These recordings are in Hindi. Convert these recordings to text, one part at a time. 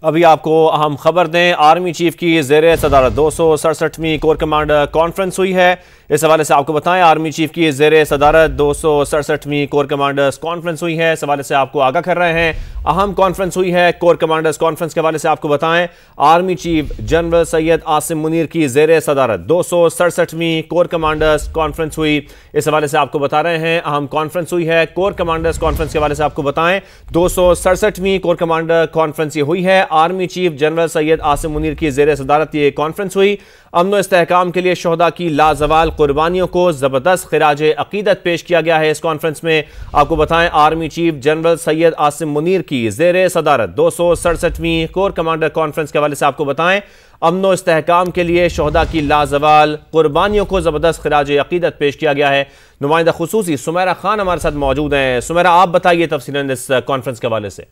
अभी आपको अहम खबर दें, आर्मी चीफ की ज़ेरे सदारत 267वीं कोर कमांडर कॉन्फ्रेंस हुई है। इस हवाले से आपको बताएं, आर्मी चीफ की ज़ेरे सदारत 267वीं कोर कमांडर्स कॉन्फ्रेंस हुई है। इस हवाले से आपको आगाह कर रहे हैं, अहम कॉन्फ्रेंस हुई है। कोर कमांडर्स कॉन्फ्रेंस के हवाले से आपको बताएं, army chief general Syed Asim Munir की ज़ेरे सदारत 267वीं कोर कमांडर्स कॉन्फ्रेंस हुई। इस हवाले से आपको बता रहे हैं, अहम कॉन्फ्रेंस हुई है। कोर कमांडर्स कॉन्फ्रेंस के हवाले से आपको बताएं, 267वीं कोर कमांडर कॉन्फ्रेंस ये हुई है। Army chief general Syed Asim Munir की ज़ेरे सदारत ये कॉन्फ्रेंस हुई। अमन व इस्तेहकाम के लिए शोहदा की लाजवाल कुर्बानियों को ज़बरदस्त खिराज अकीदत पेश किया गया है। इस कॉन्फ्रेंस में आपको बताएं, army chief general Syed Asim Munir की ज़ेरे सदारत 267वीं कोर कमांडर कॉन्फ्रेंस के हवाले से आपको बताएं, अमन व इस्तेहकाम के लिए शोहदा की लाजवाल कुर्बानियों को ज़बरदस्त खिराज अकीदत पेश किया गया है। नुमाइंदा खुसूसी सुमेरा खान हमारे साथ मौजूद हैं। सुमेरा, आप बताइए तफसीलन इस कॉन्फ्रेंस के हवाले से।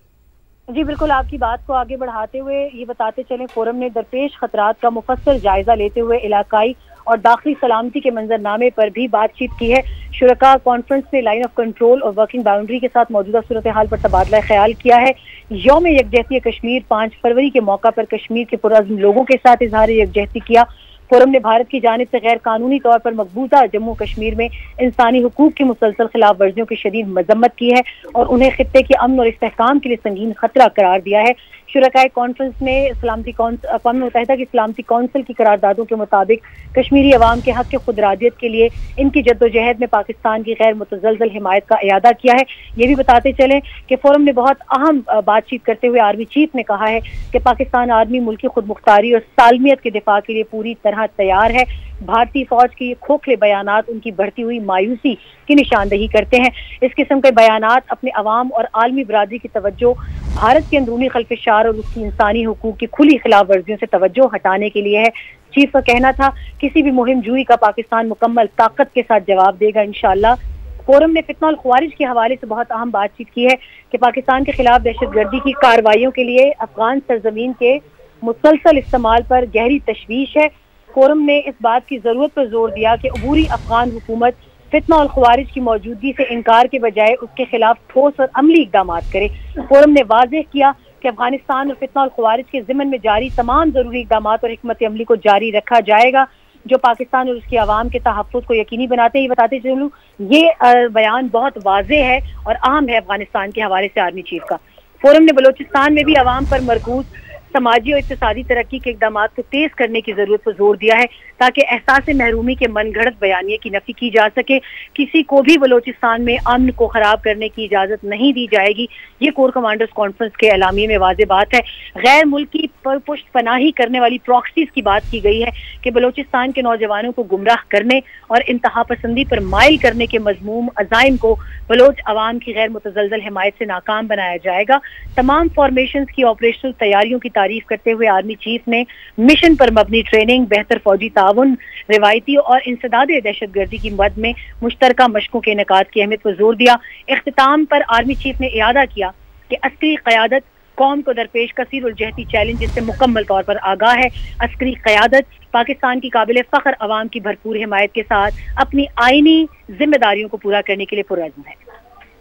जी बिल्कुल, आपकी बात को आगे बढ़ाते हुए ये बताते चलें, फोरम ने दरपेश खतरात का मुफस्सल जायजा लेते हुए इलाकाई और दाखिली सलामती के मंजरनामे पर भी बातचीत की है। शुरका कॉन्फ्रेंस ने लाइन ऑफ कंट्रोल और वर्किंग बाउंड्री के साथ मौजूदा सूरत हाल पर तबादला ख्याल किया है। यौम यकजहती कश्मीर 5 फरवरी के मौका पर कश्मीर के पुरअज़्म लोगों के साथ इजहार यकजहती किया। फोरम ने भारत की जानिब से गैर कानूनी तौर पर मकबूजा जम्मू कश्मीर में इंसानी हुकूक की मुसलसल खिलाफ वर्जियों की शदीद मजम्मत की है और उन्हें खित्ते के अमन और इस्तेहकाम के लिए संगीन खतरा करार दिया है। शुरकाए कॉन्फ्रेंस ने अक़वाम मुत्तहिदा की सलामती कौंसिल की करारदादों के मुताबिक कश्मीरी अवाम के हक के खुदरादियत के लिए इनकी जद्दोजहद में पाकिस्तान की गैर मुतज़लज़ल हिमायत का इयादा किया है। ये भी बताते चलें कि फोरम ने बहुत अहम बातचीत करते हुए आर्मी चीफ ने कहा है कि पाकिस्तान आर्मी मुल्की खुद मुख्तारी और सालमियत के दिफा के लिए पूरी तरह तैयार है। भारतीय फौज के खोखले बयानात उनकी बढ़ती हुई मायूसी की निशानदही करते हैं। इस किस्म के बयानात अपने अवाम और आलमी बरादरी की तवज्जो भारत के अंदरूनी खल्फिशार और उसकी इंसानी हुकूक की खुली खिलाफ वर्जियों से तवज्जो हटाने के लिए है। चीफ का कहना था, किसी भी मुहिम जुई का पाकिस्तान मुकम्मल ताकत के साथ जवाब देगा इंशाअल्लाह। फोरम ने फितना और ख्वारिज के हवाले से बहुत अहम बातचीत की है कि पाकिस्तान के खिलाफ दहशतगर्दी की कार्रवाइयों के लिए अफगान सरजमीन के मुसलसल इस्तेमाल पर गहरी तशवीश है। फोरम ने इस बात की जरूरत पर जोर दिया कि अबूरी अफगान हुकूमत फितना और ख्वारिज की मौजूदगी से इनकार के बजाय उसके खिलाफ ठोस और अमली इकदाम करे। फोरम ने वाज़ेह किया कि अफगानिस्तान और फितना और ख्वारिज के ज़िम्मन में जारी तमाम जरूरी इकदाम और हिकमत अमली को जारी रखा जाएगा जो पाकिस्तान और उसके अवाम के तहफ़्फ़ुज़ को यकीनी बनाते हैं। बताते चलूँ, ये बयान बहुत वाज़ेह है और अहम है अफगानिस्तान के हवाले से आर्मी चीफ का। फोरम ने बलोचिस्तान में भी अवाम पर मरकूज समाजी और इक़्तिसादी तरक्की के इक़दाम को तेज करने की जरूरत पर जोर दिया है ताकि एहसास महरूमी के मनगढ़ंत बयानिए की नफी की जा सके। किसी को भी बलोचिस्तान में अमन को खराब करने की इजाजत नहीं दी जाएगी। ये कोर कमांडर्स कॉन्फ्रेंस के एलामिये में वाज़ेह बात है। गैर मुल्की पुष्ट पनाही करने वाली प्रॉक्सीज की बात की गई है कि बलोचिस्तान के नौजवानों को गुमराह करने और इंतहा पसंदी पर माइल करने के मजमूम अज़ाइम को बलोच अवाम की गैर मुतज़लज़ल हिमायत से नाकाम बनाया जाएगा। तमाम फॉर्मेशंस की ऑपरेशनल तैयारियों की तारीफ करते हुए आर्मी चीफ ने मिशन पर मबनी ट्रेनिंग, बेहतर फौजी ताउन, रिवायती और इंसदादे दहशतगर्दी की मद में मुश्तरका मशकों के इनेकाद की अहमियत पर जोर दिया। इख्तिताम पर आर्मी चीफ ने इरादा किया कि अस्करी क़यादत कौम को दरपेश कसीर उल जहती चैलेंज जिससे मुकम्मल तौर पर आगाह है। अस्करी क़यादत पाकिस्तान की काबिल फ़ख्र अवाम की भरपूर हिमायत के साथ अपनी आईनी जिम्मेदारियों को पूरा करने के लिए पुरअज़्म है।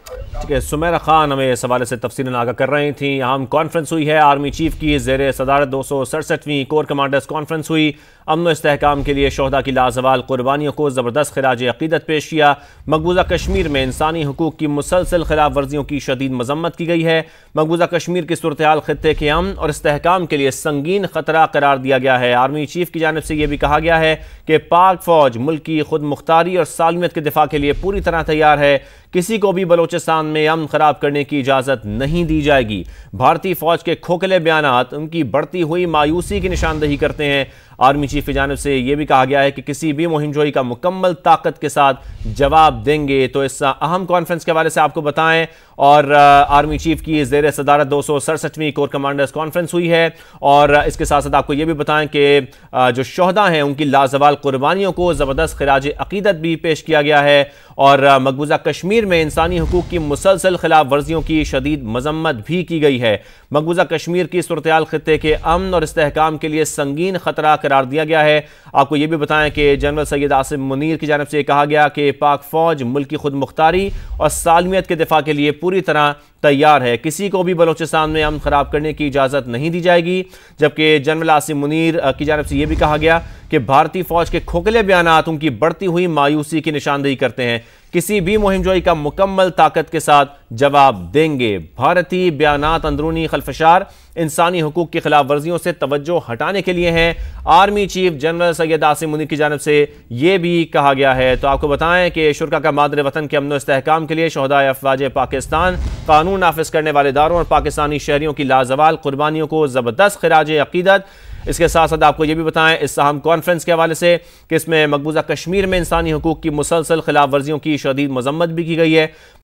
ठीक है, सुमेरा खान हमें इस हवाले से तफसीलन आगाह कर रही थी। अहम कॉन्फ्रेंस हुई है, आर्मी चीफ की ज़ेरे सदारत 267वीं कोर कमांडर्स कॉन्फ्रेंस हुई। अमन इस्तेहकाम के लिए शोहदा की लाजवाल कुर्बानियों को ज़बरदस्त खिराज अकीदत पेश किया। मकबूजा कश्मीर में इंसानी हुकूक की मुसलसल खिलाफ वर्जियों की शदीद मजम्मत की गई है। मकबूजा कश्मीर की सूरत हाल खित्ते के अमन और इस्तेहकाम के लिए संगीन खतरा करार दिया गया है। आर्मी चीफ की जानिब से यह भी कहा गया है कि पाक फौज मुल्क की खुद मुख्तारी और सालमियत के दिफा के लिए पूरी तरह तैयार है। किसी को भी बलोचिस्तान में अमन खराब करने की इजाज़त नहीं दी जाएगी। भारतीय फौज के खोखले बयानात उनकी बढ़ती हुई मायूसी की निशानदही करते हैं। आर्मी चीफ की जानिब से यह भी कहा गया है कि किसी भी मुहिमजोई का मुकम्मल ताकत के साथ जवाब देंगे। तो इस अहम कॉन्फ्रेंस के हवाले से आपको बताएं, और आर्मी चीफ की ज़ेर सदारत 267वीं कोर कमांडर्स कॉन्फ्रेंस हुई है। और इसके साथ साथ आपको यह भी बताएं कि जो शोहदा हैं उनकी लाजवाल कुर्बानियों को ज़बरदस्त खिराज अकीदत भी पेश किया गया है। और मकबूजा कश्मीर में इंसानी हुकूक की मुसलसल खिलाफ वर्जियों की शदीद मजम्मत भी की गई है। मकबूजा कश्मीर की सूरत हाल खित्ते के अमन और इस्तेहकाम के लिए संगीन खतरा करार दिया गया है। आपको ये भी बताएं कि जनरल सैयद आसिम मुनीर की जानिब से कहा गया कि पाक फौज मुल्क की खुद मुख्तारी और सालमियत के दिफा के लिए पूरी तरह तैयार है, किसी को भी बलोचिस्तान में अमन खराब करने की इजाज़त नहीं दी जाएगी। जबकि जनरल आसिम मुनीर की जानिब से यह भी कहा गया कि भारतीय फौज के खोखले बयानात उनकी बढ़ती हुई मायूसी की निशानदेही करते हैं, किसी भी मुहिमजोई का मुकम्मल ताकत के साथ जवाब देंगे। भारतीय बयानात अंदरूनी खलफशार, इंसानी हुकूक की खिलाफ वर्जियों से तवज्जो हटाने के लिए हैं। Army chief general Syed Asim Munir की जानिब से यह भी कहा गया है। तो आपको बताएं कि शुरका का मादर वतन के अमन व इस्तेहकाम के लिए शोहदाए अफवाज पाकिस्तान, कानून नाफिज करने वाले इदारों और पाकिस्तानी शहरियों की लाजवाल कुर्बानियों को ज़बरदस्त खिराज अकीदत। इसके साथ साथ आपको ये भी बताएं इस अहम कॉन्फ्रेंस के हवाले से कि इसमें मकबूजा कश्मीर में इंसानी हुकूक की मुसलसल खिलाफ वर्जियों की शदीद मजम्मत भी की गई है।